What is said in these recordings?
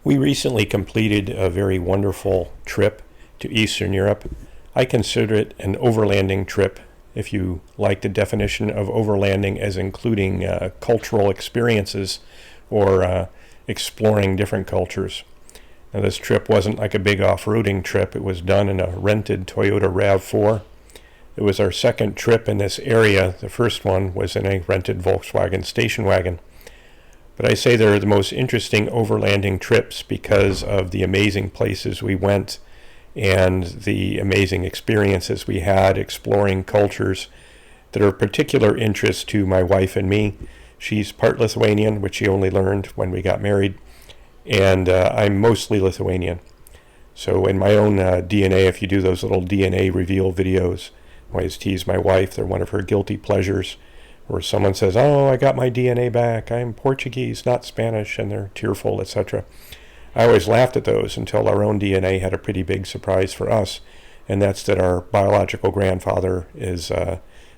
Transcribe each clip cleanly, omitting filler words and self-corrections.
We recently completed a very wonderful trip to Eastern Europe. I consider it an overlanding trip, if you like the definition of overlanding as including cultural experiences or exploring different cultures. Now, this trip wasn't like a big off-roading trip. It was done in a rented Toyota Rav 4. It was our second trip in this area. The first one was in a rented Volkswagen station wagon. But I say they're the most interesting overlanding trips because of the amazing places we went and the amazing experiences we had exploring cultures that are of particular interest to my wife and me. She's part Lithuanian, which she only learned when we got married, and I'm mostly Lithuanian. So in my own DNA, if you do those little DNA reveal videos, I always tease my wife, they're one of her guilty pleasures, where someone says, "Oh, I got my DNA back, I'm Portuguese, not Spanish," and they're tearful, etc. I always laughed at those until our own DNA had a pretty big surprise for us, and that's that our biological grandfather is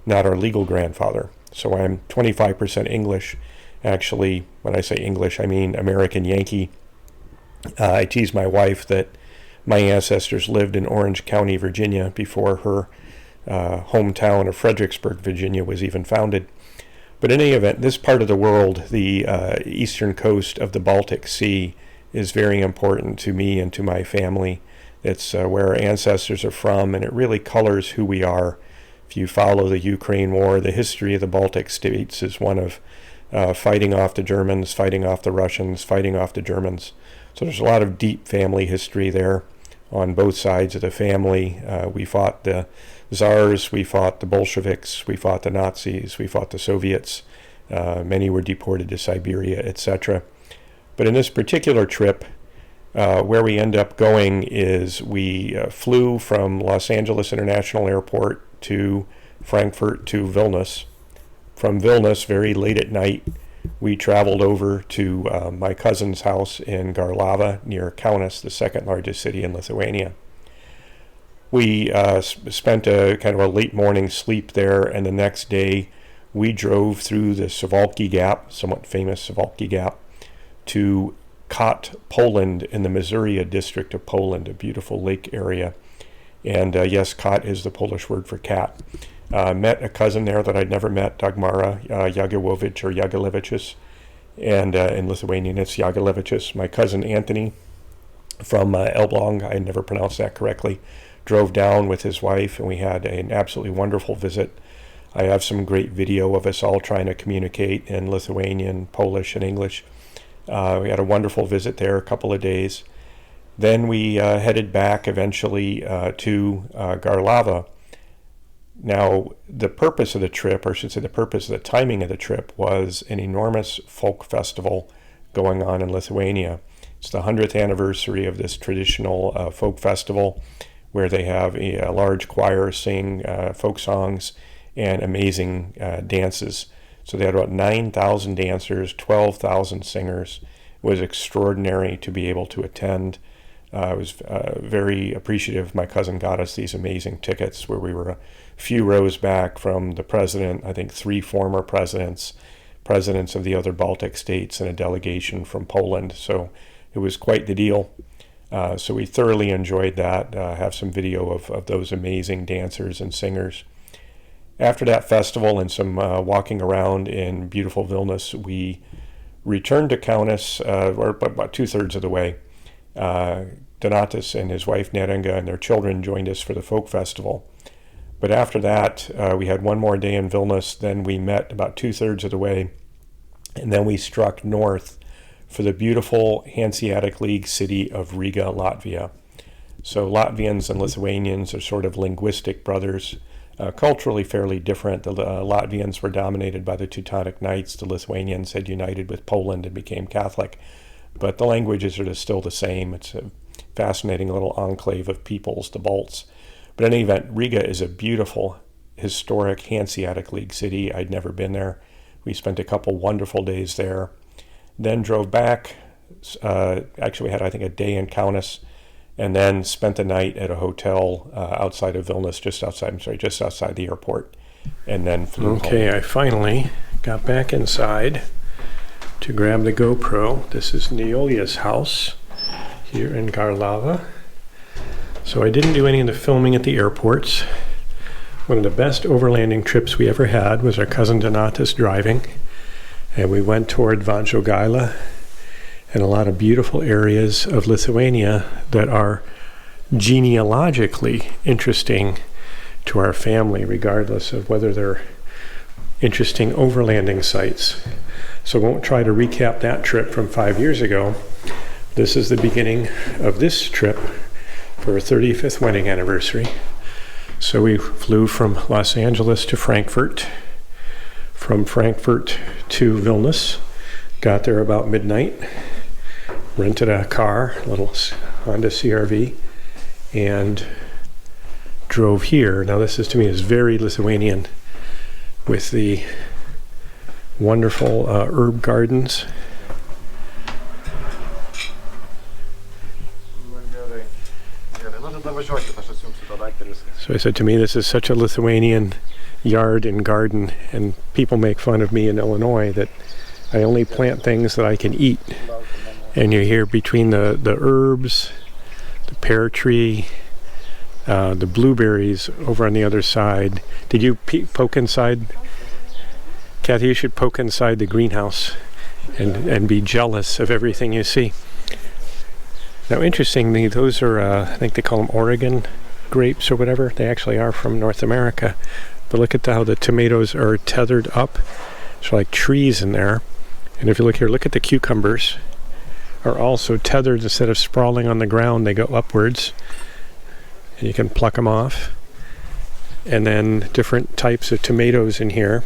not our legal grandfather. So I'm 25% English. Actually, when I say English, I mean American Yankee. I tease my wife that my ancestors lived in Orange County, Virginia, before her hometown of Fredericksburg, Virginia was even founded. But in any event, this part of the world, the eastern coast of the Baltic Sea, is very important to me and to my family. It's where our ancestors are from, and it really colors who we are. If you follow the Ukraine war, the history of the Baltic states is one of fighting off the Germans, fighting off the Russians, fighting off the Germans. So there's a lot of deep family history there on both sides of the family. We fought the Tsars, we fought the Bolsheviks, we fought the Nazis, we fought the Soviets. Many were deported to Siberia, etc. But in this particular trip, where we end up going is we flew from Los Angeles International Airport to Frankfurt to Vilnius. From Vilnius, very late at night, we traveled over to my cousin's house in Garlava near Kaunas, the second largest city in Lithuania. We spent a kind of a late morning sleep there, and the next day we drove through the Suwalki Gap, somewhat famous Suwalki Gap, to Kot, Poland, in the Mazuria district of Poland, a beautiful lake area. And yes, Kot is the Polish word for cat. Met a cousin there that I'd never met, Dagmara Jagiełowicz or Jagiełowicz, and in Lithuanian it's Jagiełowicz. My cousin Anthony from Elbląg, I never pronounced that correctly, drove down with his wife, and we had an absolutely wonderful visit. I have some great video of us all trying to communicate in Lithuanian, Polish, and English. We had a wonderful visit there, a couple of days. Then we headed back eventually to Garlava. Now, the purpose of the trip, or I should say the purpose of the timing of the trip, was an enormous folk festival going on in Lithuania. It's the 100th anniversary of this traditional folk festival, where they have a large choir sing folk songs and amazing dances. So they had about 9,000 dancers, 12,000 singers. It was extraordinary to be able to attend. I was very appreciative. My cousin got us these amazing tickets where we were a few rows back from the president, I think 3 former presidents of the other Baltic states, and a delegation from Poland. So it was quite the deal. So we thoroughly enjoyed that. Have some video of those amazing dancers and singers. After that festival and some walking around in beautiful Vilnius, we returned to Kaunas, or about 2/3 of the way. Donatas and his wife Neringa and their children joined us for the folk festival. But after that, we had one more day in Vilnius. Then we met about 2/3 of the way, and then we struck north for the beautiful Hanseatic League city of Riga, Latvia. So Latvians and Lithuanians are sort of linguistic brothers, culturally fairly different. The Latvians were dominated by the Teutonic Knights. The Lithuanians had united with Poland and became Catholic. But the languages are still the same. It's a fascinating little enclave of peoples, the Balts. But in any event, Riga is a beautiful, historic Hanseatic League city. I'd never been there. We spent a couple wonderful days there. Then drove back. Actually, we had, I think, a day in Kaunas, and then spent the night at a hotel outside of Vilnius, just outside the airport, and then flew home. I finally got back inside to grab the GoPro. This is Neolia's house. here in Garlava. So I didn't do any of the filming at the airports. One of the best overlanding trips we ever had was our cousin Donatas driving, and we went toward Vanjogaila and a lot of beautiful areas of Lithuania that are genealogically interesting to our family, regardless of whether they're interesting overlanding sites. So I won't try to recap that trip from 5 years ago. This is the beginning of this trip for our 35th wedding anniversary. So we flew from Los Angeles to Frankfurt, from Frankfurt to Vilnius, got there about midnight, rented a car, a little Honda CRV, and drove here. Now this is, to me, is very Lithuanian, with the wonderful herb gardens. So I said, to me, this is such a Lithuanian yard and garden, and people make fun of me in Illinois that I only plant things that I can eat. And you're here between the herbs, the pear tree, the blueberries over on the other side. Did you poke inside? Kathy, you should poke inside the greenhouse and be jealous of everything you see. Now, interestingly, those are, I think they call them Oregon grapes or whatever. They actually are from North America. But look at how the tomatoes are tethered up. It's like trees in there. And if you look here, look at the cucumbers are also tethered. Instead of sprawling on the ground, they go upwards. And you can pluck them off. And then different types of tomatoes in here.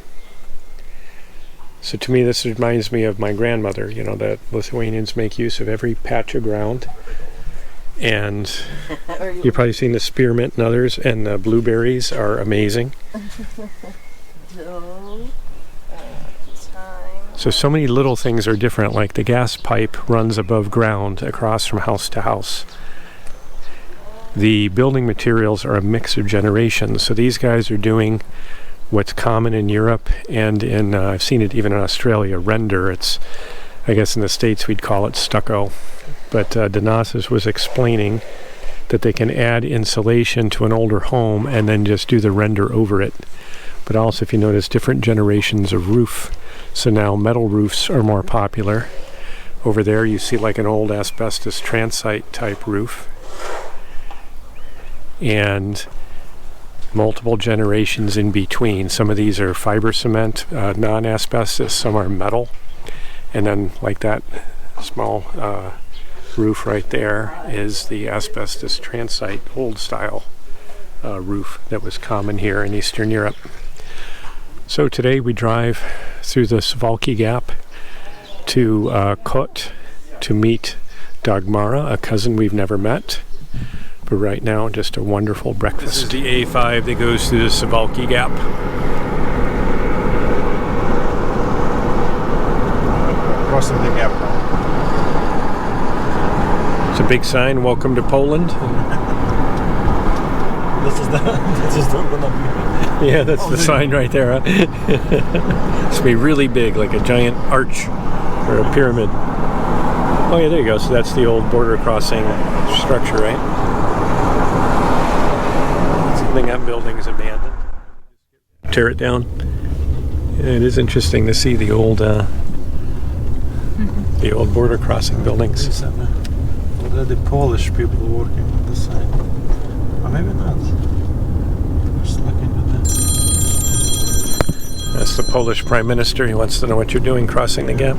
So to me, this reminds me of my grandmother, you know, that Lithuanians make use of every patch of ground. And you've probably seen the spearmint and others, and the blueberries are amazing. So many little things are different, like the gas pipe runs above ground across from house to house. The building materials are a mix of generations. So these guys are doing what's common in Europe and in, I've seen it even in Australia, render. It's, I guess in the States we'd call it stucco. But Donatas was explaining that they can add insulation to an older home and then just do the render over it. But also, if you notice, different generations of roof. So now metal roofs are more popular. Over there you see like an old asbestos transite type roof. And multiple generations in between. Some of these are fiber cement, non-asbestos, some are metal. And then like that small roof right there is the asbestos transite old style roof that was common here in Eastern Europe. So today we drive through the Suwałki Gap to Kot to meet Dagmara, a cousin we've never met. But right now, just a wonderful breakfast. This is the A5 that goes through the Suwałki Gap. Crossing the gap. It's a big sign, welcome to Poland. This is the Yeah, that's the sign right there. Huh? It's gonna be really big, like a giant arch or a pyramid. Oh yeah, there you go. So that's the old border crossing structure, right? That building is abandoned. Tear it down. It is interesting to see the old border crossing buildings. The Polish people working on the side. Or maybe not. Just looking at that. That's the Polish Prime Minister. He wants to know what you're doing crossing the gap.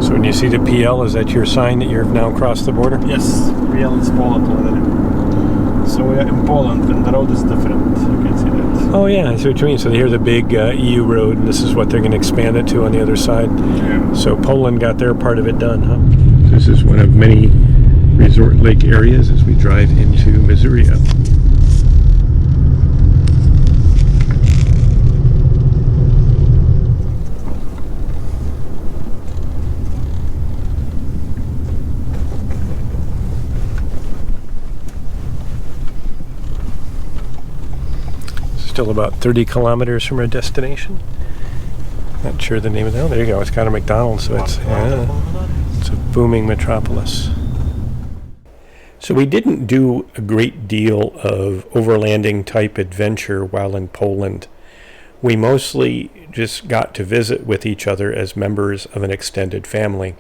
So when you see the PL, is that your sign that you've now crossed the border? Yes, PL is Poland already. So we are in Poland and the road is different. You can see that. Oh yeah, I see what you mean. So here's the big EU road, and this is what they're going to expand it to on the other side. Yeah. So Poland got their part of it done, huh? This is one of many resort lake areas as we drive into Missouri. Still about 30 kilometers from our destination. Not sure the name of that. Oh, there you go. It's got a McDonald's, so it's a booming metropolis. So we didn't do a great deal of overlanding type adventure while in Poland. We mostly just got to visit with each other as members of an extended family.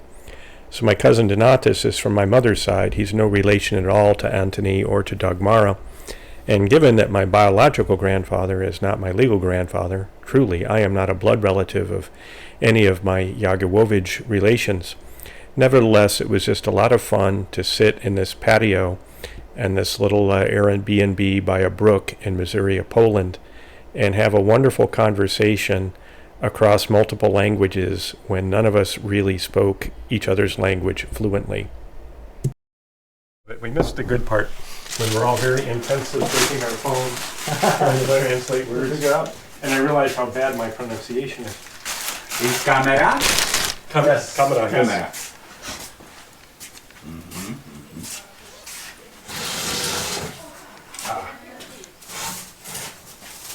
So my cousin Donatas is from my mother's side. He's no relation at all to Antony or to Dagmara. And given that my biological grandfather is not my legal grandfather, truly, I am not a blood relative of any of my Jagiellowicz relations. Nevertheless, it was just a lot of fun to sit in this patio and this little Airbnb by a brook in Missouri, Poland, and have a wonderful conversation across multiple languages when none of us really spoke each other's language fluently. But we missed the good part when we're all very intensely taking our phones, trying to translate words. And I realized how bad my pronunciation is. Is camera? Yes, camera. Camera.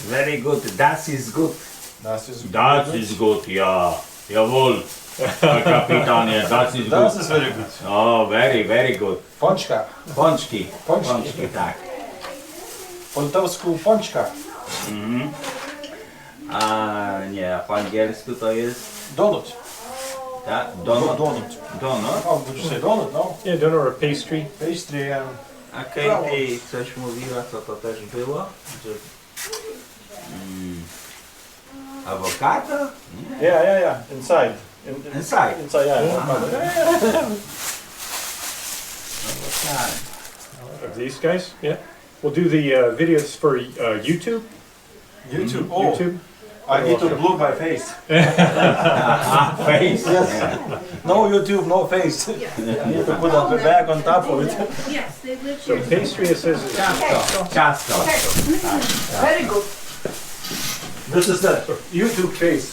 Very good. Das ist gut. Das ist Das ist gut, ja. Jawohl. Herr Kapitän, ja, das ist gut. Das ist very good. Oh, very, very good. Pączka. Pączki. Pączki. Pączki, tak. Po litewsku pączka. A nie, po angielsku to jest... Donut. Tak? Donut? Donut. Donut? Oh, would you say donut, no? Yeah, donut or pastry. Pastry and... A Katie coś mówiła, co to też było? Że... Awokado? Yeah. Inside. Inside? Inside, yeah. Awokado. Of these guys? Yeah. We'll do the videos for YouTube. YouTube. Oh, YouTube. I need to blur my face. Face? Yes. Yeah. No YouTube, no face. I need to put a bag on top of it. Yes, they live So here. pastry, it says, is Ciasto. Ciasto. Very good. This is the YouTube face.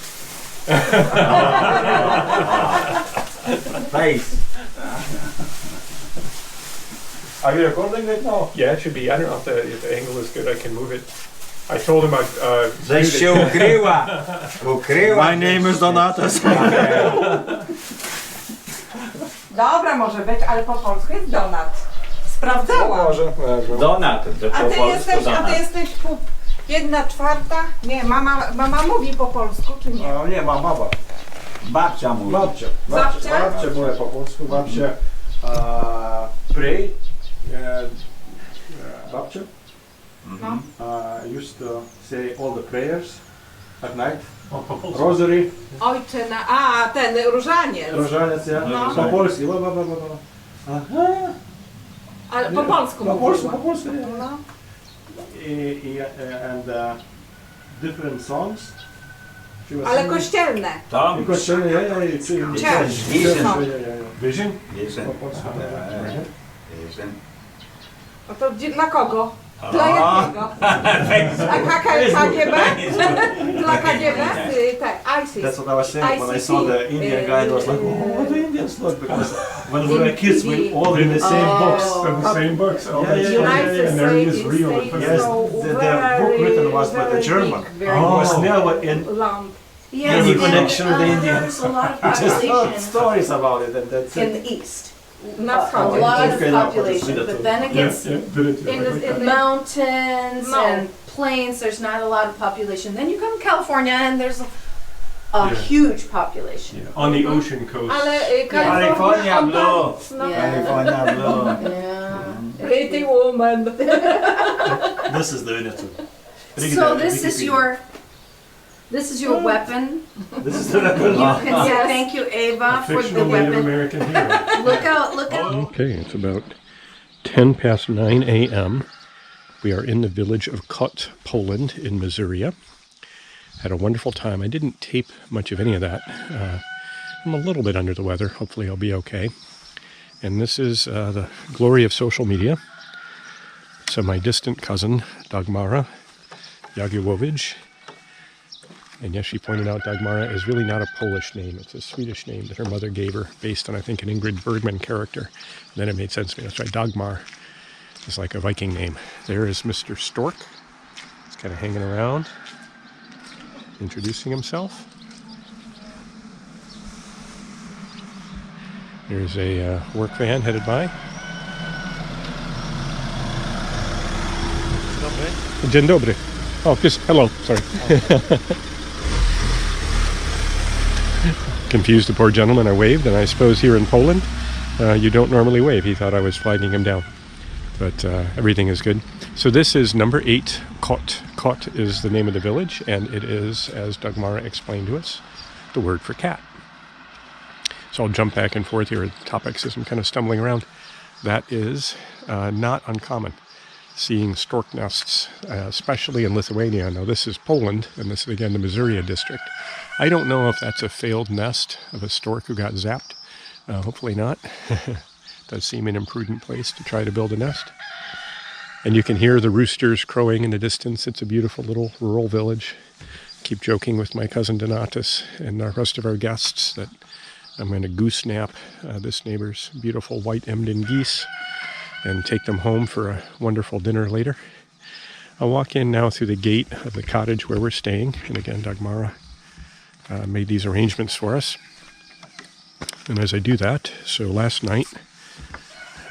Face. Are you recording it now? yeah, it should be. I don't know if the angle is good. I can move it. I told him I'd Żeś się ukryła. Ukryła. My name is Donatas. Dobra, może być, ale po polsku jest donat. Sprawdzałam. Może. Donat. Że A po ty polsku jesteś, donat. pół, 1/4? Nie, mama mówi po polsku, czy nie? Nie, mama. Babcia mówi. Babcia. Babcia? Babcia była po polsku. Babcia pray. Babcia No. used to say all the prayers at night. Rosary. Ojcze ten różaniec. Różaniec, ja. No. Po polsku. Aha. Ale po polsku Po polsku, mówiła. po polsku, ja. No. And different songs. She was Ale singing. kościelne. Tam. I kościelne, ja. Church. Vision. Vision. Vision. Po polsku. Vision. A to dla kogo? Dla jakiego? A KGB? Dla KGB? Tak, ISIS. That's what I was saying when I saw the Indian guy. I was like, oh, what the Indians look, because when we were kids, we all in the same books. From the same books. Oh, Yeah, that's yeah, funny. United And there he is States, real. Yes, the book written was by the German. It was never in Land. any connection with the Indians. There's a lot of Just population stories about it, and that's in it. the east. Na A wschodzie. lot of Okay, no, population, but but then it gets Yeah, did it. In the mountains No. and plains, there's not a lot of population. Then you come to California and there's a Yeah. huge population. On the ocean coast. Ale California on Blue. no. Yeah. California Blue. Yeah. Pretty woman. This is the unit. So this is your weapon. This is the You can say Yes. thank you, Ava, for the Fictional Native weapon. American hero. Look out. Okay, it's about 9 a.m. We are in the village of Kot, Poland, in Missouri. Had a wonderful time. I didn't tape much of any of that. I'm a little bit under the weather. Hopefully I'll be okay. And this is the glory of social media. So my distant cousin, Dagmara Jagiellowicz. And yes, she pointed out Dagmara is really not a Polish name. It's a Swedish name that her mother gave her based on, I think, an Ingrid Bergman character. And then it made sense to me. That's right, Dagmar is like a Viking name. There is Mr. Stork. He's kind of hanging around, introducing himself. There's a work van headed by. Dzień dobry. Oh, just hello. Sorry. Confused the poor gentleman. I waved, and I suppose here in Poland, you don't normally wave. He thought I was flagging him down. But everything is good. So this is number 8, Kot. Kot is the name of the village, and it is, as Dagmara explained to us, the word for cat. So I'll jump back and forth here at topics as I'm kind of stumbling around. That is not uncommon, seeing stork nests, especially in Lithuania. Now this is Poland, and this is again the Missouri district. I don't know if that's a failed nest of a stork who got zapped. Hopefully not. Does seem an imprudent place to try to build a nest. And you can hear the roosters crowing in the distance. It's a beautiful little rural village. Keep joking with my cousin Donatus and the rest of our guests that I'm going to goose nap this neighbor's beautiful white Emden geese and take them home for a wonderful dinner later. I'll walk in now through the gate of the cottage where we're staying. And again, Dagmara made these arrangements for us. And as I do that, so last night,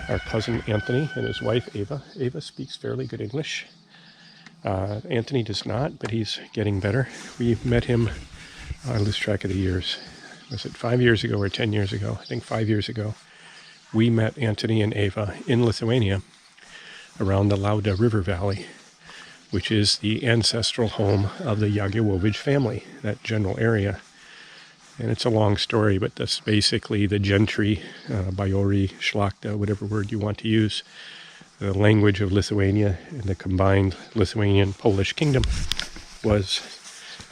our cousin Anthony and his wife Ava. Ava speaks fairly good English. Anthony does not, but he's getting better. We met him, I lose track of the years. Was it 5 years ago or 10 years ago? I think 5 years ago. We met Anthony and Ava in Lithuania around the Lauda River Valley, which is the ancestral home of the Jagiellowicz family, that general area. And it's a long story, but that's basically the gentry, Bajori, Szlachta, whatever word you want to use. The language of Lithuania and the combined Lithuanian-Polish kingdom was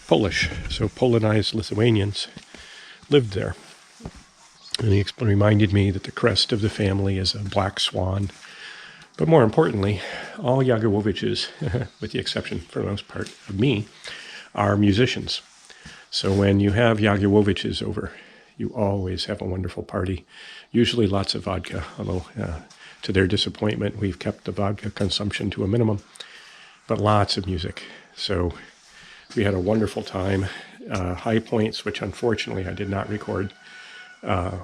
Polish. So Polonized Lithuanians lived there. And he reminded me that the crest of the family is a black swan. But more importantly, all Jagiellowiczes, with the exception for the most part of me, are musicians. So when you have Jagiellowiczes over, you always have a wonderful party, usually lots of vodka, although to their disappointment, we've kept the vodka consumption to a minimum, but lots of music. So we had a wonderful time. High points, which unfortunately I did not record,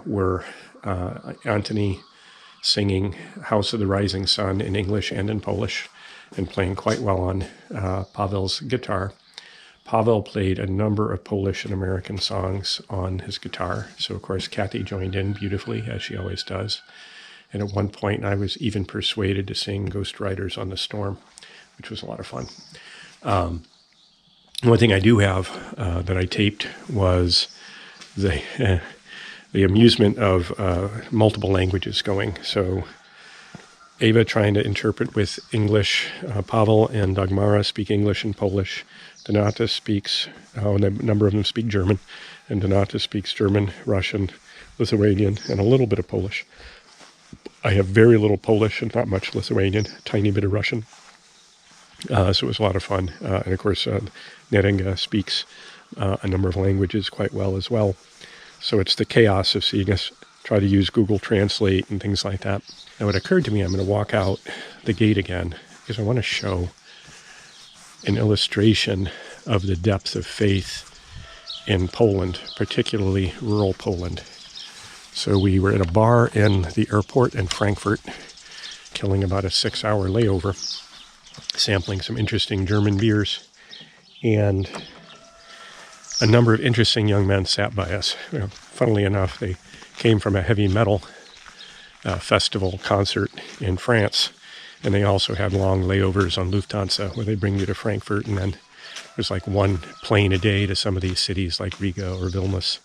were Anthony singing House of the Rising Sun in English and in Polish and playing quite well on Pavel's guitar. Pavel played a number of Polish and American songs on his guitar. So, of course, Kathy joined in beautifully, as she always does. And at one point, I was even persuaded to sing Ghost Riders on the Storm, which was a lot of fun. One thing I do have that I taped was the amusement of multiple languages going. So Ava trying to interpret with English. Pavel and Dagmara speak English and Polish. Donatus speaks, and a number of them speak German, and Donatus speaks German, Russian, Lithuanian, and a little bit of Polish. I have very little Polish and not much Lithuanian, a tiny bit of Russian. So it was a lot of fun. And of course, Neringa speaks a number of languages quite well as well. So it's the chaos of seeing us try to use Google Translate and things like that. Now it occurred to me I'm going to walk out the gate again because I want to show an illustration of the depth of faith in Poland, particularly rural Poland. So we were at a bar in the airport in Frankfurt, killing about a 6-hour layover, sampling some interesting German beers, and a number of interesting young men sat by us. You know, funnily enough, they came from a heavy metal festival concert in France, and they also had long layovers on Lufthansa where they bring you to Frankfurt, and then there's like one plane a day to some of these cities like Riga or Vilnius.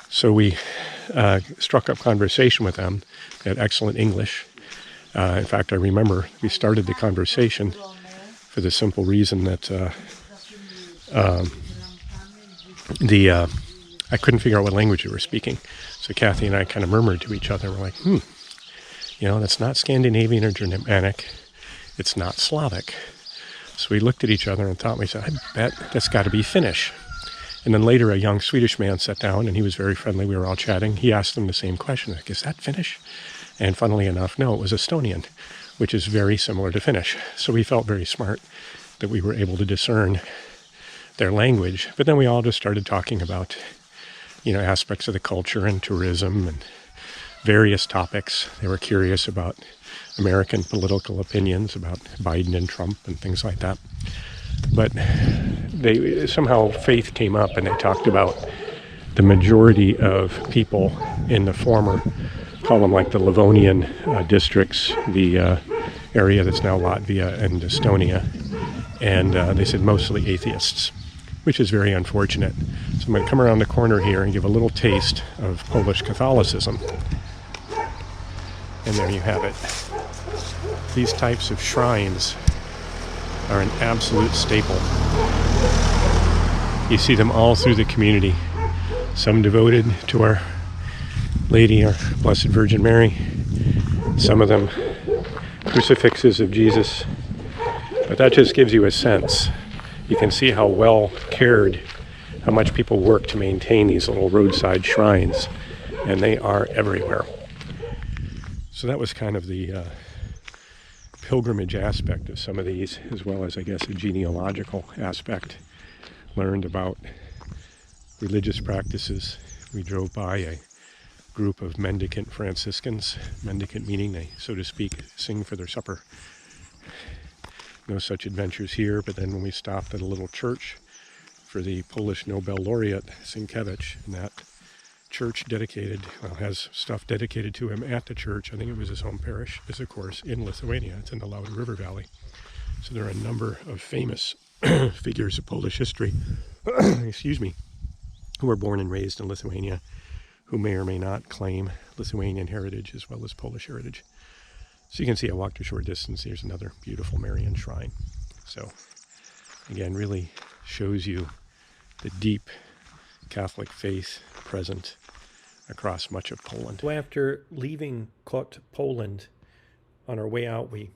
So we struck up conversation with them. They had excellent English. In fact, I remember we started the conversation for the simple reason that I couldn't figure out what language they were speaking. So Kathy and I kind of murmured to each other. We're like, you know, that's not Scandinavian or Germanic. It's not Slavic. So we looked at each other and thought, we said, I bet that's got to be Finnish. And then later a young Swedish man sat down and he was very friendly. We were all chatting. He asked them the same question, like, is that Finnish? And funnily enough, no, it was Estonian, which is very similar to Finnish. So we felt very smart that we were able to discern their language. But then we all just started talking about, you know, aspects of the culture and tourism and various topics. They were curious about American political opinions, about Biden and Trump and things like that. But they somehow faith came up, and they talked about the majority of people in the former, call them like the Livonian districts, the area that's now Latvia and Estonia. And they said mostly atheists, which is very unfortunate. So I'm going to come around the corner here and give a little taste of Polish Catholicism. And there you have it. These types of shrines are an absolute staple. You see them all through the community. Some devoted to Our Lady, our Blessed Virgin Mary. Some of them crucifixes of Jesus. But that just gives you a sense. You can see how well cared, how much people work to maintain these little roadside shrines. And they are everywhere. So that was kind of the pilgrimage aspect of some of these, as well as, I guess, a genealogical aspect. Learned about religious practices. We drove by a group of mendicant Franciscans. Mendicant meaning they, so to speak, sing for their supper. No such adventures here, but then when we stopped at a little church for the Polish Nobel laureate, Sienkiewicz, and that church dedicated, well, has stuff dedicated to him at the church. I think it was his home parish, is of course in Lithuania. It's in the Lauda River Valley. So there are a number of famous figures of Polish history, excuse me, who were born and raised in Lithuania, who may or may not claim Lithuanian heritage as well as Polish heritage. So you can see I walked a short distance. Here's another beautiful Marian shrine. So again, really shows you the deep Catholic faith present across much of Poland. So after leaving Kot, Poland, on our way out, we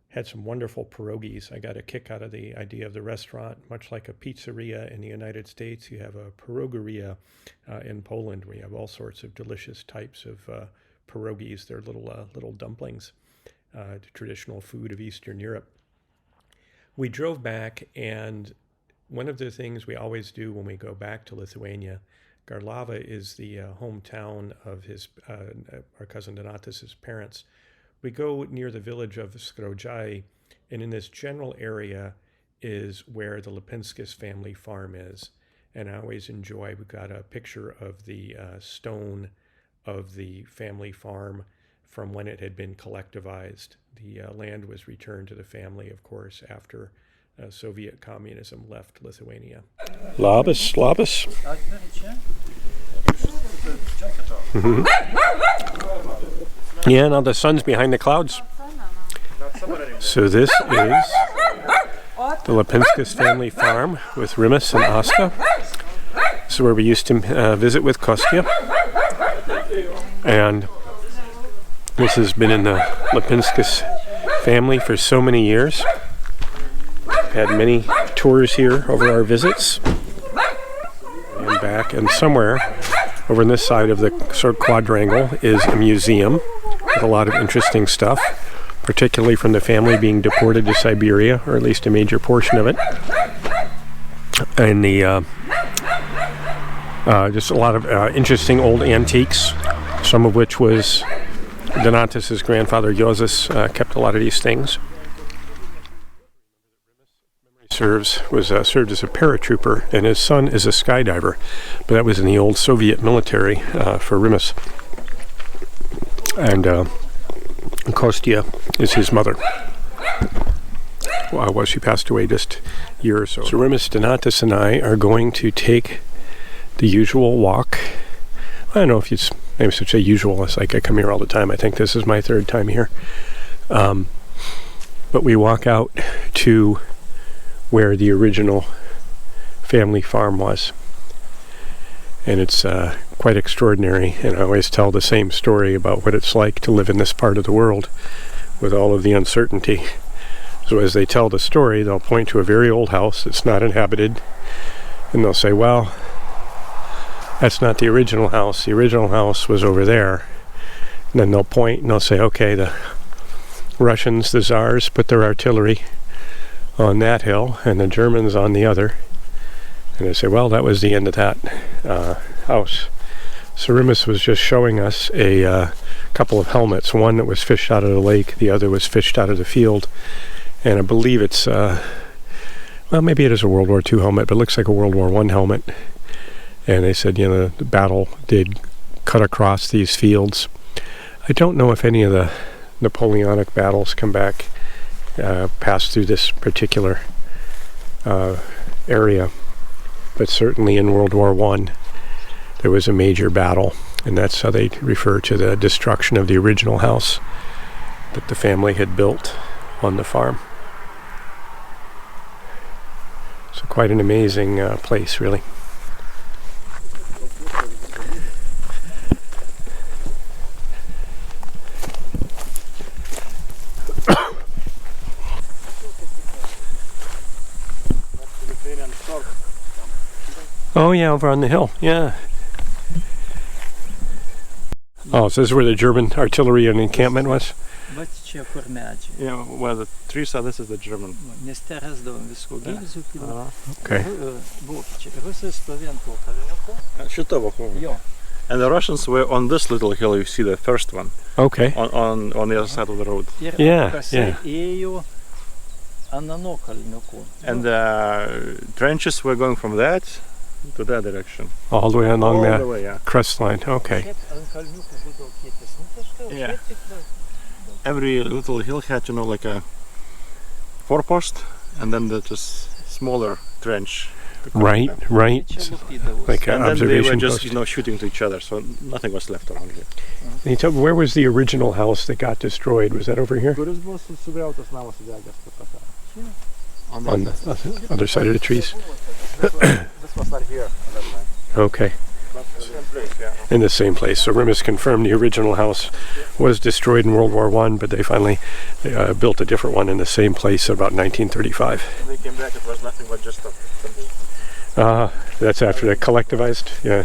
had some wonderful pierogies. I got a kick out of the idea of the restaurant. Much like a pizzeria in the United States, you have a pierogeria in Poland, where you have all sorts of delicious types of pierogies. They're little dumplings, the traditional food of Eastern Europe. We drove back, and one of the things we always do when we go back to Lithuania, Garlava is the hometown of our cousin Donatas' parents. We go near the village of Skrodjai, and in this general area is where the Lipinskis family farm is. And I always enjoy, we got a picture of the stone of the family farm from when it had been collectivized. The land was returned to the family, of course, after Soviet communism left Lithuania. Labas. Mm-hmm. Yeah, now the sun's behind the clouds. So this is the Lipinskis family farm with Rimas and Asta. This is where we used to visit with Kostya. And this has been in the Lipinskis family for so many years. Had many tours here over our visits. And back, and somewhere over on this side of the sort of quadrangle is a museum with a lot of interesting stuff, particularly from the family being deported to Siberia, or at least a major portion of it. And the just a lot of interesting old antiques, some of which was Donatas' grandfather Jozas kept a lot of these things. Served as a paratrooper, and his son is a skydiver, but that was in the old Soviet military for Rimas. And Kostya is his mother. Well, she passed away just a year or so. So Rimas, Donatas, and I are going to take the usual walk. I don't know if it's maybe such a usual. It's like I come here all the time. I think this is my third time here. But we walk out to where the original family farm was. And it's quite extraordinary, and I always tell the same story about what it's like to live in this part of the world with all of the uncertainty. So as they tell the story, they'll point to a very old house that's not inhabited, and they'll say, well, that's not the original house. The original house was over there. And then they'll point and they'll say, okay, the Russians, the Tsars, put their artillery on that hill, and the Germans on the other. And they say, well, that was the end of that house. So Rimas was just showing us a couple of helmets. One that was fished out of the lake, the other was fished out of the field. And I believe it's, well, maybe it is a World War II helmet, but it looks like a World War I helmet. And they said, you know, the battle did cut across these fields. I don't know if any of the Napoleonic battles come back, pass through this particular area. But certainly in World War I, there was a major battle. And that's how they refer to the destruction of the original house that the family had built on the farm. So quite an amazing place, really. Oh yeah, over on the hill, yeah. Oh, so this is where the German artillery and encampment was? Yeah, where the trees are, this is the German. Okay. And the Russians were on this little hill, you see the first one. Okay. On the other side of the road. Yeah, yeah. And the trenches were going from that to that direction. All the way along All that the way, yeah. crest line, okay. Yeah. Every little hill had, you know, like a forepost, and then the just smaller trench. Right, right. Like an And then they were observation just, post. you know, shooting to each other, so nothing was left around here. Can you tell me, where was the original house that got destroyed? Was that over here? On the other side of the trees? This was not here at that time. Okay. Same place, yeah. In the same place. So Rimas confirmed the original house was destroyed in World War I, but they finally built a different one in the same place about 1935. When they came back, it was nothing but just a That's after they collectivized? Yeah.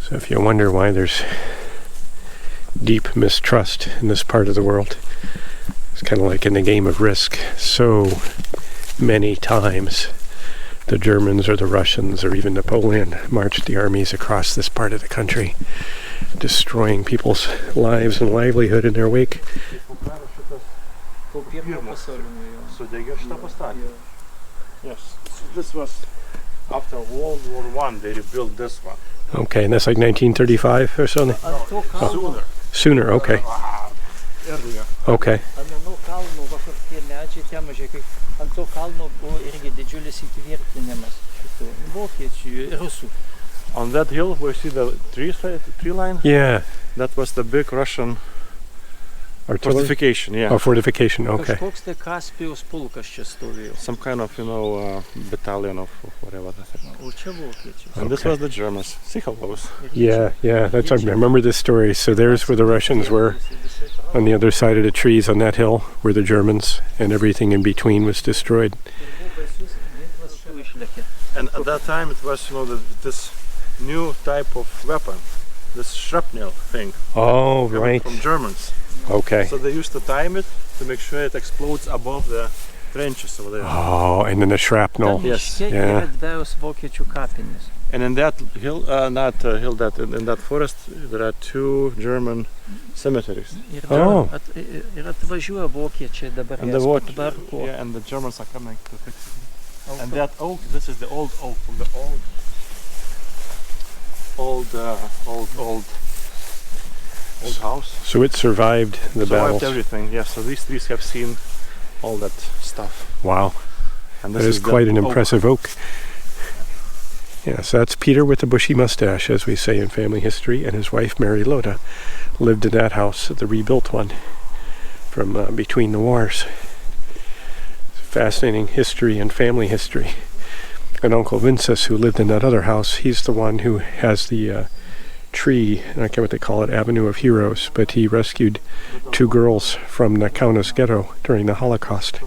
So if you wonder why there's deep mistrust in this part of the world, it's kind of like in the game of Risk. So many times the Germans or the Russians or even Napoleon marched the armies across this part of the country, destroying people's lives and livelihood in their wake. Yes, this was after World War I. They rebuilt this one. Okay, and that's like 1935 or something? Sooner. Sooner, okay. Earlier. Okay. On that hill where you see the tree line, Yeah. that was the big Russian Artillery? fortification, yeah. Oh, fortification, okay. Some kind of, you know, battalion of whatever. And this was the Germans. See how close. Yeah, yeah, that's, I remember this story. So there's where the Russians were. On the other side of the trees on that hill were the Germans, and everything in between was destroyed. And at that time it was, you know, this new type of weapon, this shrapnel thing. Oh, coming right. From Germans. Okay. So they used to time it to make sure it explodes above the trenches over there. Oh, and then the shrapnel. Yes. Yeah. And in that hill, in that forest, there are 2 German cemeteries. Oh. And the Germans are coming to fix it. And that oak, this is the old oak from the old house. So it survived the battles. Everything, yeah. So these trees have seen all that stuff. Wow. And That this is the quite an oak. impressive oak. Yeah, so that's Peter with the bushy mustache, as we say in family history, and his wife Mary Loda lived in that house, the rebuilt one, from between the wars. Fascinating history and family history. And Uncle Vincus, who lived in that other house, he's the one who has the tree, and I can't what they call it, Avenue of Heroes, but he rescued 2 girls from the Kaunas ghetto during the Holocaust.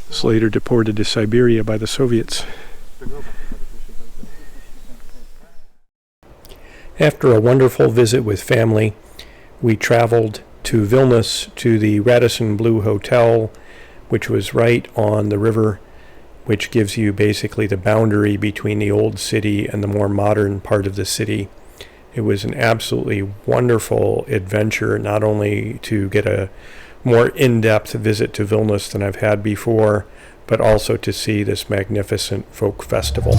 Was later deported to Siberia by the Soviets. After a wonderful visit with family, we traveled to Vilnius to the Radisson Blue Hotel, which was right on the river, which gives you basically the boundary between the old city and the more modern part of the city. It was an absolutely wonderful adventure, not only to get a more in-depth visit to Vilnius than I've had before, but also to see this magnificent folk festival.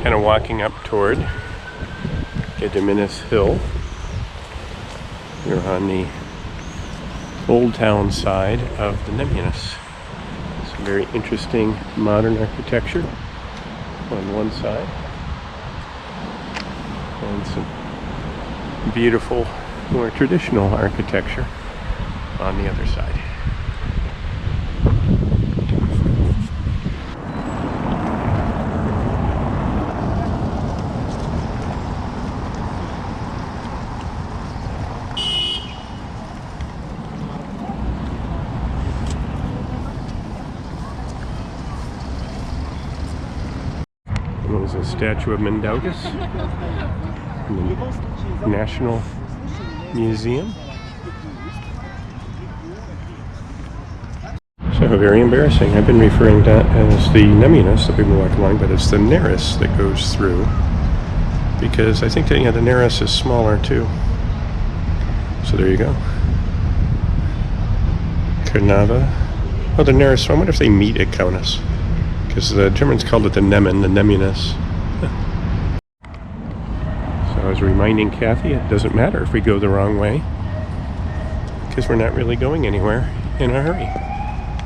Kind of walking up toward Gediminas Hill. We're on the Old Town side of the Nemunas. Some very interesting modern architecture on one side, and some beautiful, more traditional architecture on the other side. There's a statue of Mindaugas in the National Museum. So very embarrassing. I've been referring to that as the Nemunas that we've been walking along, but it's the Neris that goes through, because I think that the Neris is smaller too. So there you go. Karnava. Oh, the Neris. I wonder if they meet at Kaunas, because the Germans called it the Nemen, the Nemunas. So I was reminding Kathy it doesn't matter if we go the wrong way, because we're not really going anywhere in a hurry.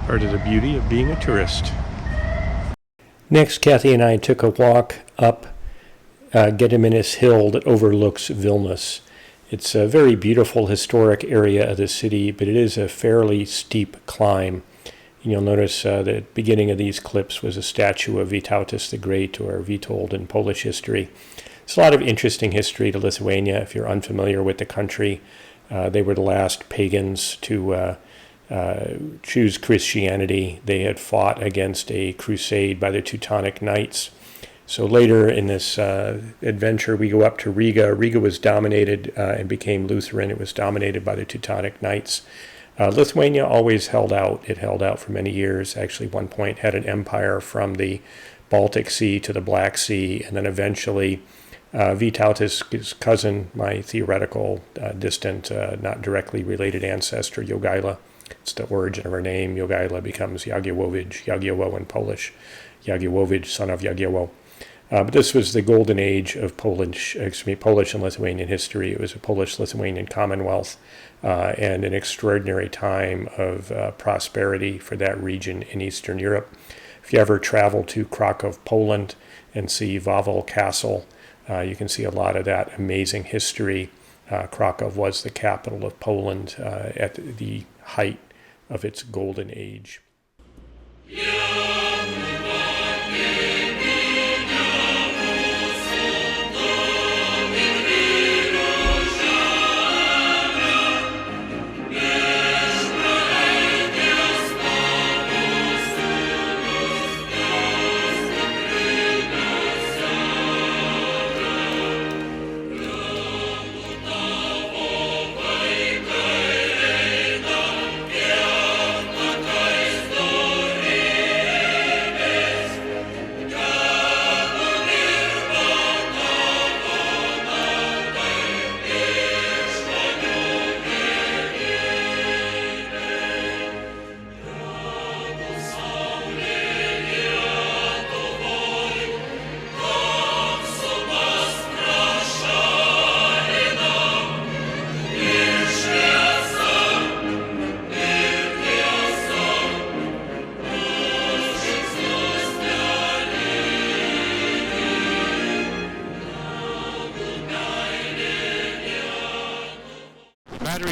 Part of the beauty of being a tourist. Next, Kathy and I took a walk up Gediminas Hill that overlooks Vilnius. It's a very beautiful historic area of the city, but it is a fairly steep climb. You'll notice the beginning of these clips was a statue of Vytautas the Great, or Witold in Polish history. It's a lot of interesting history to Lithuania if you're unfamiliar with the country. They were the last pagans to choose Christianity. They had fought against a crusade by the Teutonic Knights. So later in this adventure, we go up to Riga. Riga was dominated and became Lutheran. It was dominated by the Teutonic Knights. Lithuania always held out. It held out for many years. Actually, at one point had an empire from the Baltic Sea to the Black Sea, and then eventually Vytautas' cousin, my theoretical, distant, not directly related ancestor, Jogaila. It's the origin of her name. Jogaila becomes Jagiełło in Polish. Jagiełło, son of Jagiełło. But this was the golden age of Polish and Lithuanian history. It was a Polish-Lithuanian Commonwealth and an extraordinary time of prosperity for that region in Eastern Europe. If you ever travel to Krakow, Poland, and see Wawel Castle, you can see a lot of that amazing history. Krakow was the capital of Poland at the height of its golden age.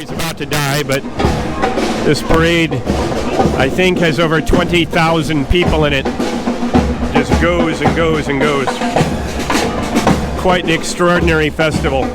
battery's about to die, but this parade, I think, has over 20,000 people in it. Just goes and goes and goes. Quite an extraordinary festival.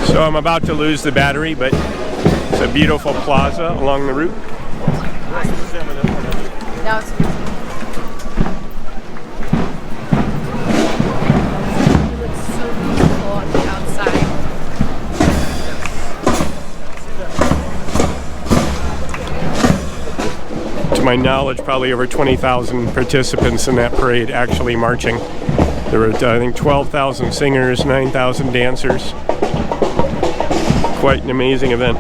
So I'm about to lose the battery, but it's a beautiful plaza along the route. Now it's so beautiful on the outside. To my knowledge, probably over 20,000 participants in that parade actually marching. There were, I think, 12,000 singers, 9,000 dancers. Quite an amazing event.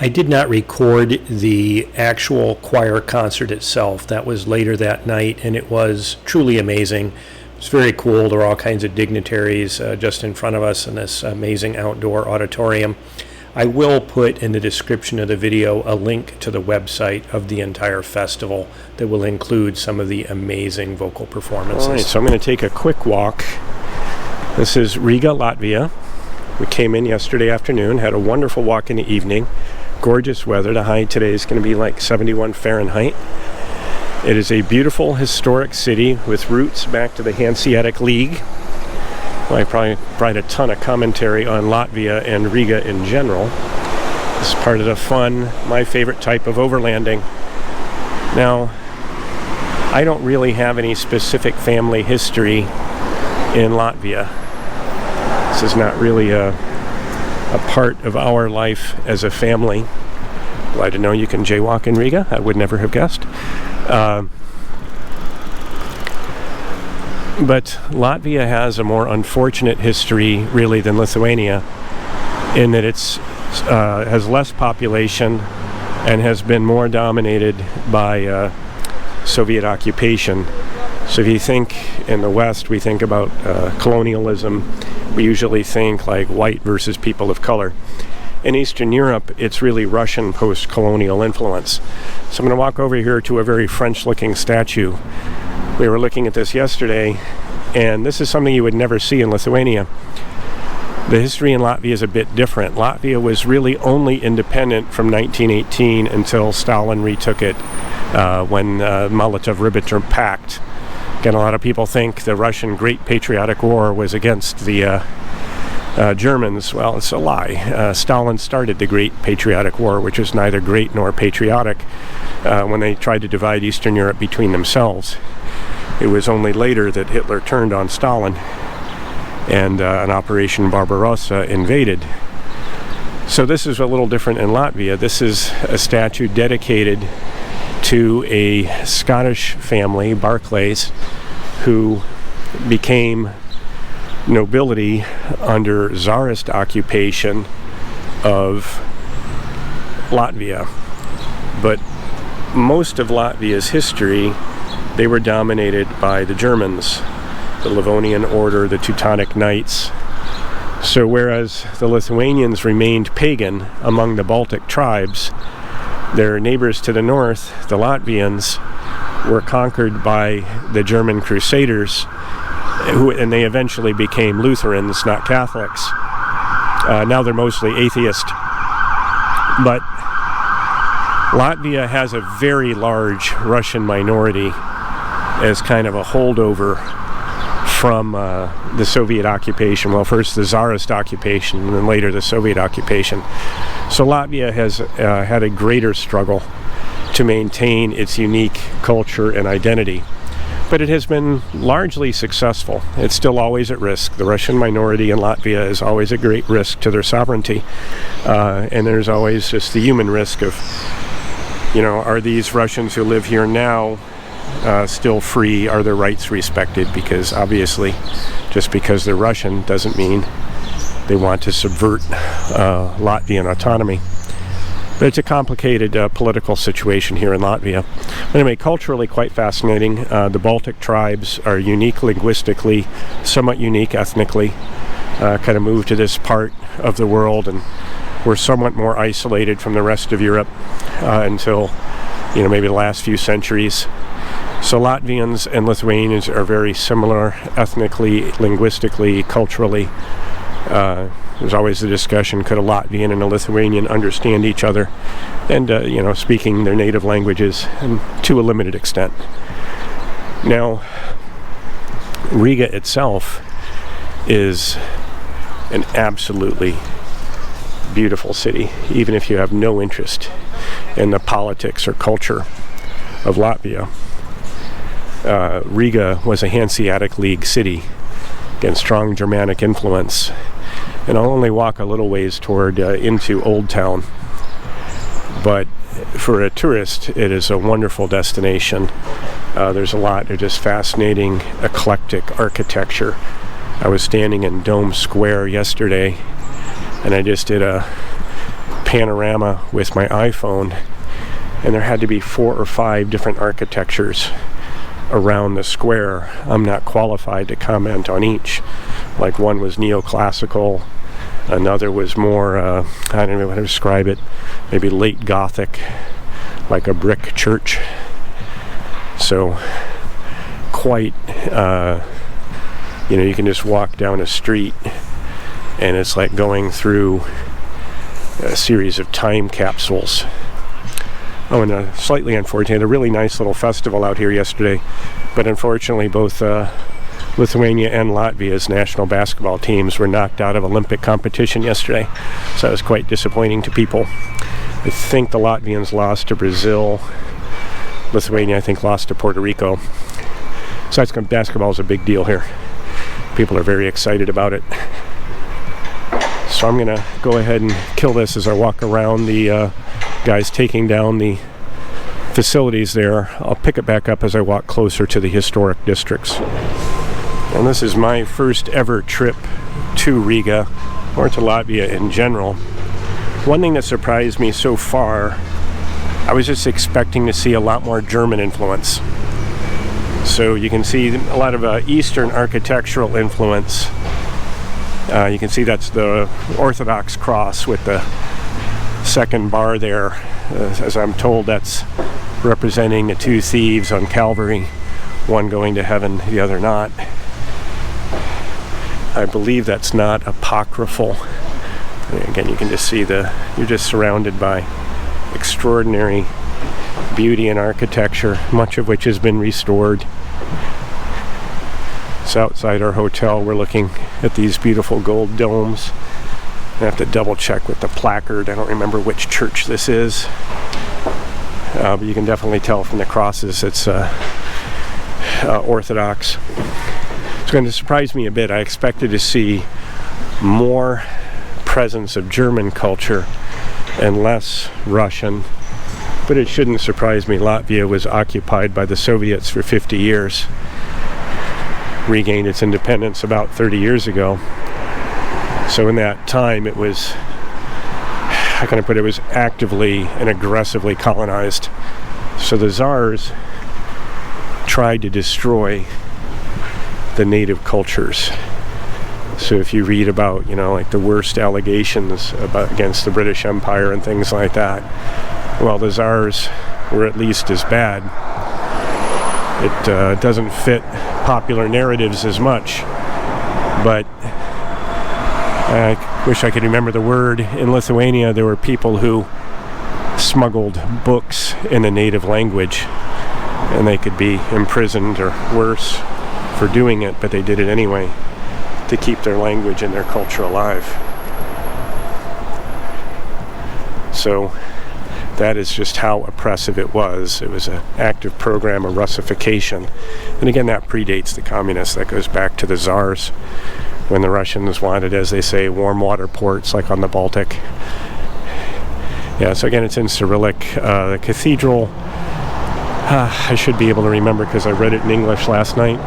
I did not record the actual choir concert itself. That was later that night, and it was truly amazing. It's very cool. There were all kinds of dignitaries just in front of us in this amazing outdoor auditorium. I will put in the description of the video a link to the website of the entire festival that will include some of the amazing vocal performances. All right, so I'm going to take a quick walk. This is Riga, Latvia. We came in yesterday afternoon, had a wonderful walk in the evening. Gorgeous weather. The high today is going to be like 71 Fahrenheit. It is a beautiful historic city with roots back to the Hanseatic League. Well, I probably write a ton of commentary on Latvia and Riga in general. This is part of the fun, my favorite type of overlanding. Now, I don't really have any specific family history in Latvia. This is not really a part of our life as a family. Glad to know you can jaywalk in Riga. I would never have guessed. But Latvia has a more unfortunate history, really, than Lithuania, in that it's has less population and has been more dominated by Soviet occupation. So if you think in the West, we think about colonialism, we usually think like white versus people of color. In Eastern Europe, it's really Russian post-colonial influence. So I'm going to walk over here to a very French-looking statue. We were looking at this yesterday, and this is something you would never see in Lithuania. The history in Latvia is a bit different. Latvia was really only independent from 1918 until Stalin retook it when Molotov-Ribbentrop Pact. Again, a lot of people think the Russian Great Patriotic War was against the Germans. Well, it's a lie. Stalin started the Great Patriotic War, which was neither great nor patriotic, when they tried to divide Eastern Europe between themselves. It was only later that Hitler turned on Stalin and an Operation Barbarossa invaded. So this is a little different in Latvia. This is a statue dedicated to a Scottish family, Barclays, who became nobility under Tsarist occupation of Latvia. But most of Latvia's history, they were dominated by the Germans, the Livonian Order, the Teutonic Knights. So whereas the Lithuanians remained pagan among the Baltic tribes, their neighbors to the north, the Latvians, were conquered by the German Crusaders, and they eventually became Lutherans, not Catholics. Now they're mostly atheist. But Latvia has a very large Russian minority as kind of a holdover from the Soviet occupation. Well, first the Tsarist occupation, and then later the Soviet occupation. So Latvia has had a greater struggle to maintain its unique culture and identity. But it has been largely successful. It's still always at risk. The Russian minority in Latvia is always at great risk to their sovereignty. And there's always just the human risk of, are these Russians who live here now still free? Are their rights respected? Because obviously, just because they're Russian doesn't mean they want to subvert Latvian autonomy. But it's a complicated political situation here in Latvia. Anyway, culturally quite fascinating. The Baltic tribes are unique linguistically, somewhat unique ethnically, kind of moved to this part of the world, and were somewhat more isolated from the rest of Europe until, maybe the last few centuries. So Latvians and Lithuanians are very similar ethnically, linguistically, culturally. There's always the discussion, could a Latvian and a Lithuanian understand each other? And, speaking their native languages, and to a limited extent. Now, Riga itself is an absolutely beautiful city, even if you have no interest in the politics or culture of Latvia. Riga was a Hanseatic League city, again, strong Germanic influence. And I'll only walk a little ways toward into Old Town. But for a tourist, it is a wonderful destination. There's a lot of just fascinating, eclectic architecture. I was standing in Dome Square yesterday, and I just did a panorama with my iPhone, and there had to be 4 or 5 different architectures around the square. I'm not qualified to comment on each. Like, one was neoclassical, another was more, I don't know how to describe it, maybe late Gothic, like a brick church. So quite, you can just walk down a street and it's like going through a series of time capsules. Oh, and slightly unfortunate, a really nice little festival out here yesterday, but unfortunately both Lithuania and Latvia's national basketball teams were knocked out of Olympic competition yesterday, so that was quite disappointing to people. I think the Latvians lost to Brazil. Lithuania, I think, lost to Puerto Rico. Besides, basketball is a big deal here. People are very excited about it. So I'm going to go ahead and kill this as I walk around the guys taking down the facilities there. I'll pick it back up as I walk closer to the historic districts. And this is my first ever trip to Riga, or to Latvia in general. One thing that surprised me so far, I was just expecting to see a lot more German influence. So you can see a lot of Eastern architectural influence. You can see that's the Orthodox cross with the second bar there. As I'm told, that's representing the 2 thieves on Calvary, one going to heaven, the other not. I believe that's not apocryphal. And again, you can just see you're just surrounded by extraordinary beauty and architecture, much of which has been restored. So outside our hotel, we're looking at these beautiful gold domes. I have to double check with the placard. I don't remember which church this is. But you can definitely tell from the crosses it's Orthodox. It's going to surprise me a bit. I expected to see more presence of German culture and less Russian. But it shouldn't surprise me. Latvia was occupied by the Soviets for 50 years. Regained its independence about 30 years ago. So in that time it was, how can I put it, was actively and aggressively colonized. So the Tsars tried to destroy the native cultures. So if you read about, like the worst allegations against the British Empire and things like that, well, the Tsars were at least as bad. It doesn't fit popular narratives as much, but I wish I could remember the word. In Lithuania, there were people who smuggled books in the native language, and they could be imprisoned or worse for doing it, but they did it anyway to keep their language and their culture alive. So that is just how oppressive it was. It was an active program of Russification. And again, that predates the communists. That goes back to the Tsars, when the Russians wanted, as they say, warm water ports like on the Baltic. Yeah, so again, it's in Cyrillic. The cathedral, I should be able to remember because I read it in English last night.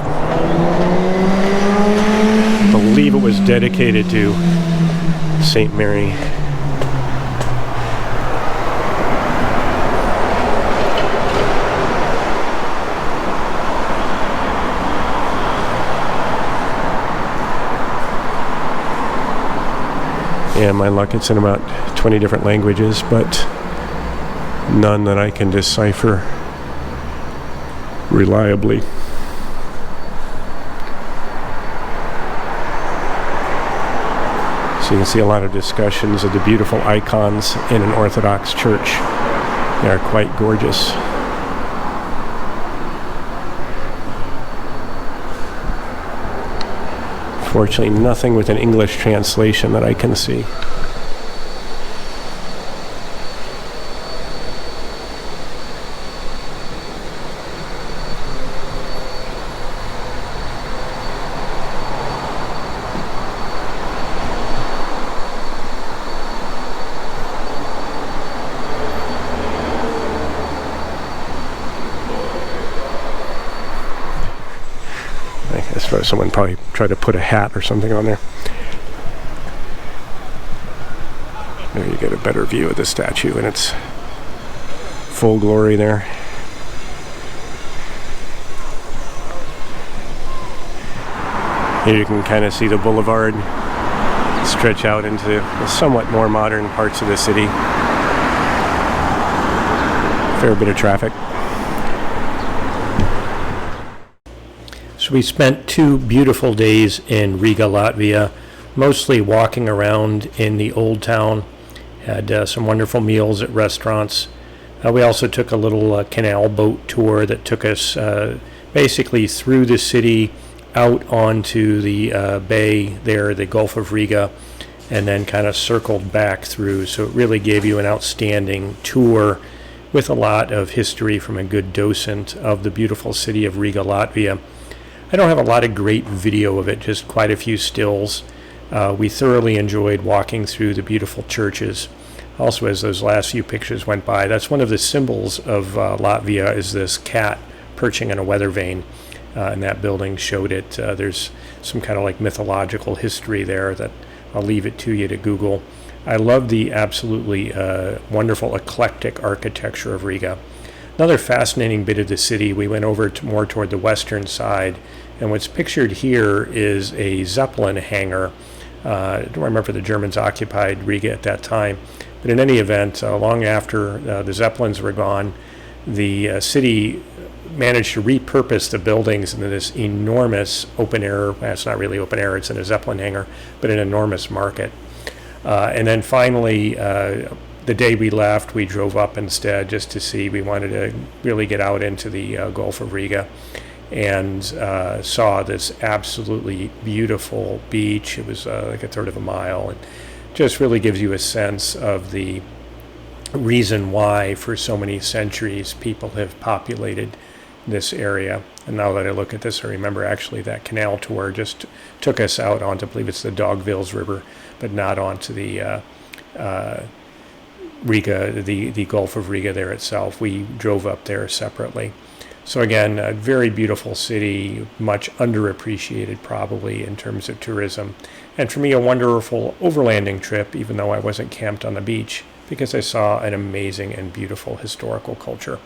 I believe it was dedicated to St. Mary. Yeah, my luck, it's in about 20 different languages, but none that I can decipher reliably. So you can see a lot of discussions of the beautiful icons in an Orthodox church. They are quite gorgeous. Fortunately, nothing with an English translation that I can see. Someone probably tried to put a hat or something on there. There you get a better view of the statue in its full glory there. Here you can kind of see the boulevard stretch out into the somewhat more modern parts of the city. Fair bit of traffic. So we spent 2 beautiful days in Riga, Latvia, mostly walking around in the old town. Had some wonderful meals at restaurants. We also took a little canal boat tour that took us basically through the city, out onto the bay there, the Gulf of Riga, and then kind of circled back through. So it really gave you an outstanding tour with a lot of history from a good docent of the beautiful city of Riga, Latvia. I don't have a lot of great video of it, just quite a few stills. We thoroughly enjoyed walking through the beautiful churches. Also, as those last few pictures went by, that's one of the symbols of Latvia, is this cat perching on a weather vane. And that building showed it. There's some kind of like mythological history there that I'll leave it to you to Google. I love the absolutely wonderful eclectic architecture of Riga. Another fascinating bit of the city, we went over more toward the western side, and what's pictured here is a Zeppelin hangar. I don't remember if the Germans occupied Riga at that time, but in any event, long after the Zeppelins were gone, the city managed to repurpose the buildings into this enormous open air, well, it's not really open air, it's in a Zeppelin hangar, but an enormous market. And then finally, the day we left, we drove up instead just to see. We wanted to really get out into the Gulf of Riga and saw this absolutely beautiful beach. It was like a third of a mile, and just really gives you a sense of the reason why for so many centuries people have populated this area. And now that I look at this, I remember actually that canal tour just took us out onto, I believe it's the Dogvilles River, but not onto the Riga, the Gulf of Riga there itself. We drove up there separately. So again, a very beautiful city, much underappreciated probably in terms of tourism. And for me, a wonderful overlanding trip, even though I wasn't camped on the beach, because I saw an amazing and beautiful historical culture.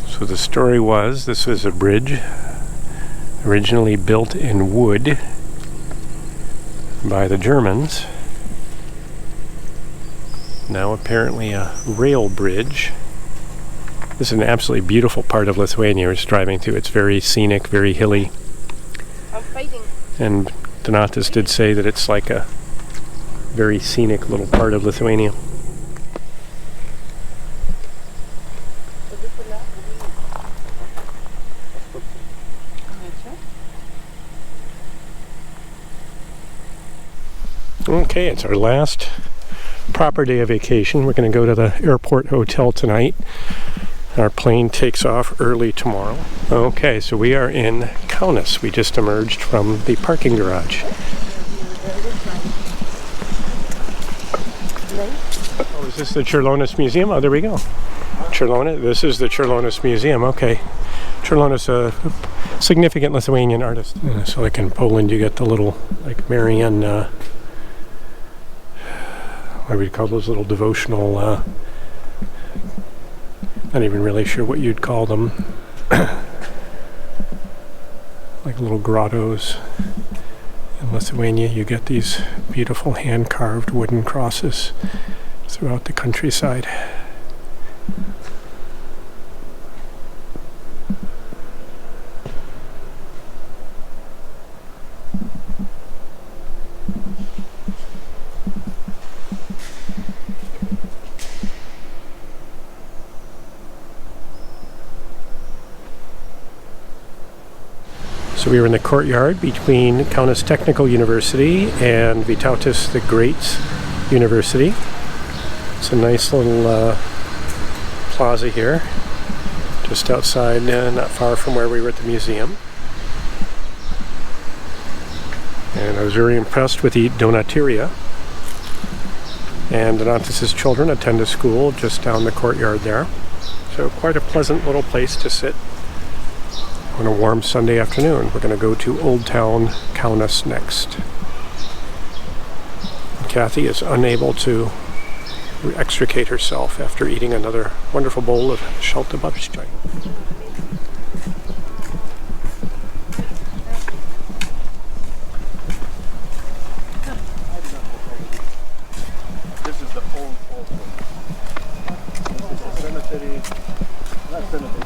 So the story was, this was a bridge originally built in wood by the Germans. Now apparently a rail bridge. This is an absolutely beautiful part of Lithuania we're just driving through. It's very scenic, very hilly. I'm fighting. And Donatas did say that it's like a very scenic little part of Lithuania. Okay, it's our last proper day of vacation. We're going to go to the airport hotel tonight. Our plane takes off early tomorrow. Okay, so we are in Kaunas. We just emerged from the parking garage. Oh, is this the Čiurlionis Museum? Oh, there we go. Čiurlionis. This is the Čiurlionis Museum. Okay. Čiurlionis, a significant Lithuanian artist. So like in Poland, you get the little, like Marian, what would you call those little devotional, not even really sure what you'd call them. Like little grottos. In Lithuania, you get these beautiful hand-carved wooden crosses throughout the countryside. So we were in the courtyard between Kaunas Technical University and Vytautas the Great's University. It's a nice little plaza here, just outside, not far from where we were at the museum. And I was very impressed with the donateria. And Donatus's children attend a school just down the courtyard there. So quite a pleasant little place to sit on a warm Sunday afternoon. We're going to go to Old Town Kaunas next. Kathy is unable to extricate herself after eating another wonderful bowl of shaltababshchai. This is the old one. This is the cemetery. Not cemetery.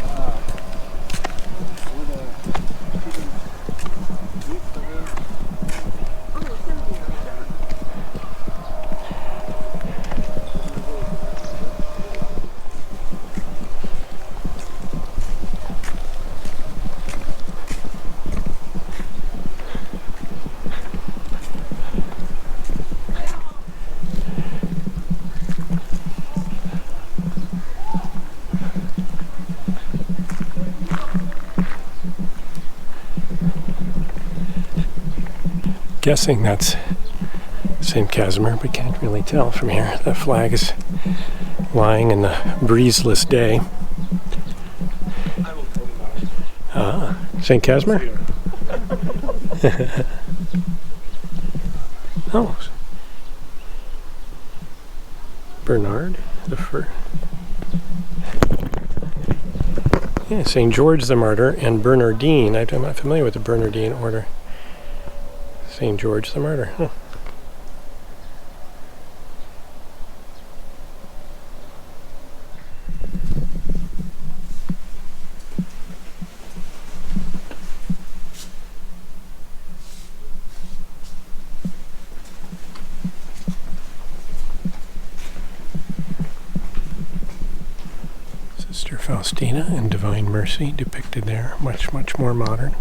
Guessing that's St. Casimir, but can't really tell from here. The flag is lying in the breezeless day. Ah, St. Casimir? Oh. Bernard, the first. Yeah, St. George the Martyr and Bernardine. I'm not familiar with the Bernardine order. St. George the Martyr. Huh. Sister Faustina and Divine Mercy depicted there, much, much more modern.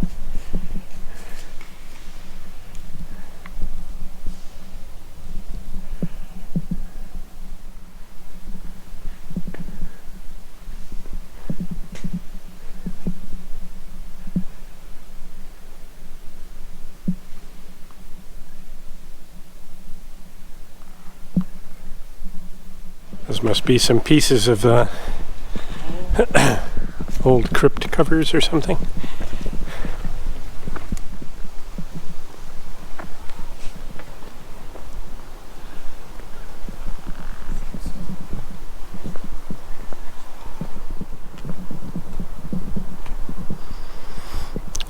Those must be some pieces of old crypt covers or something.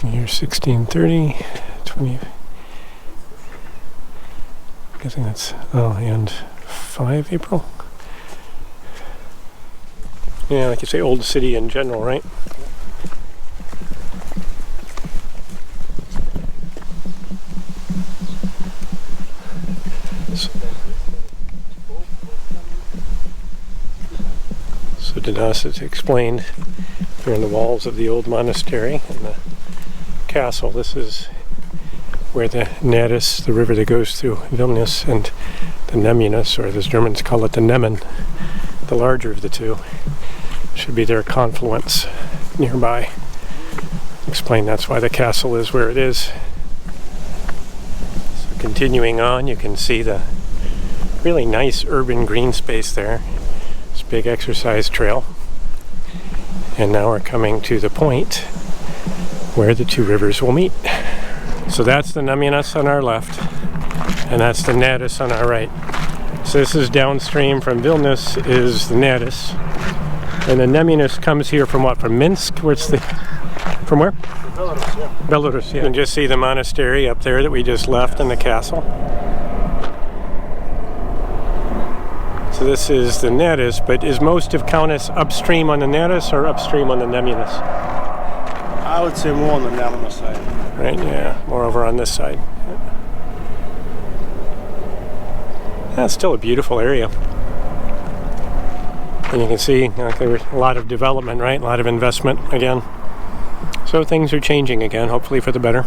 Year 1630, 20. I'm guessing that's and 5 April. Yeah, like you say, old city in general, right? to us, it's explained here in the walls of the old monastery and the castle. This is where the Neris, the river that goes through Vilnius, and the Nemunas, or the Germans call it the Neman, the larger of the two, should be their confluence nearby. Explain that's why the castle is where it is. So continuing on, you can see the really nice urban green space there. This big exercise trail. And now we're coming to the point where the two rivers will meet. So that's the Nemunas on our left, and that's the Neris on our right. So this is downstream from Vilnius is the Neris. And the Nemunas comes here from what? From Minsk? Where's the... From where? Belarus, yeah. Belarus, yeah. You can just see the monastery up there that we just left and the castle. So this is the Neris, but is most of Kaunas upstream on the Neris or upstream on the Nemunas? I would say more on the Nemunas side. Right, yeah, more over on this side. That's still a beautiful area. And you can see there was a lot of development, right? A lot of investment again. So things are changing again, hopefully for the better.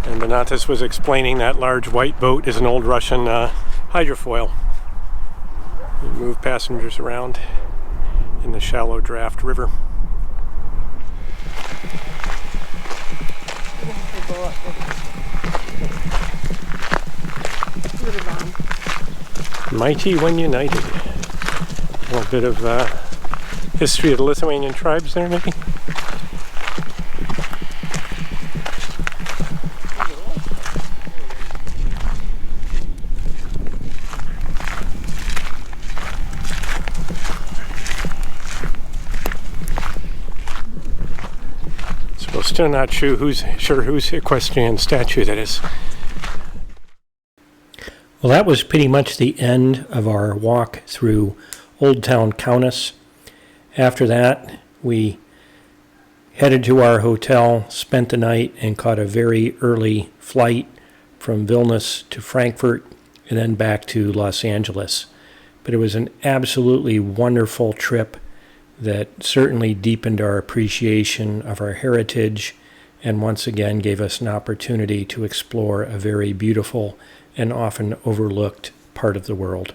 And Donatas was explaining that large white boat is an old Russian hydrofoil. You move passengers around in the shallow draft river. Mighty when united. A little bit of history of the Lithuanian tribes there, maybe? So we're still not sure whose equestrian statue that is. Well, that was pretty much the end of our walk through Old Town Kaunas. After that, we headed to our hotel, spent the night, and caught a very early flight from Vilnius to Frankfurt and then back to Los Angeles. But it was an absolutely wonderful trip that certainly deepened our appreciation of our heritage and once again gave us an opportunity to explore a very beautiful and often overlooked part of the world.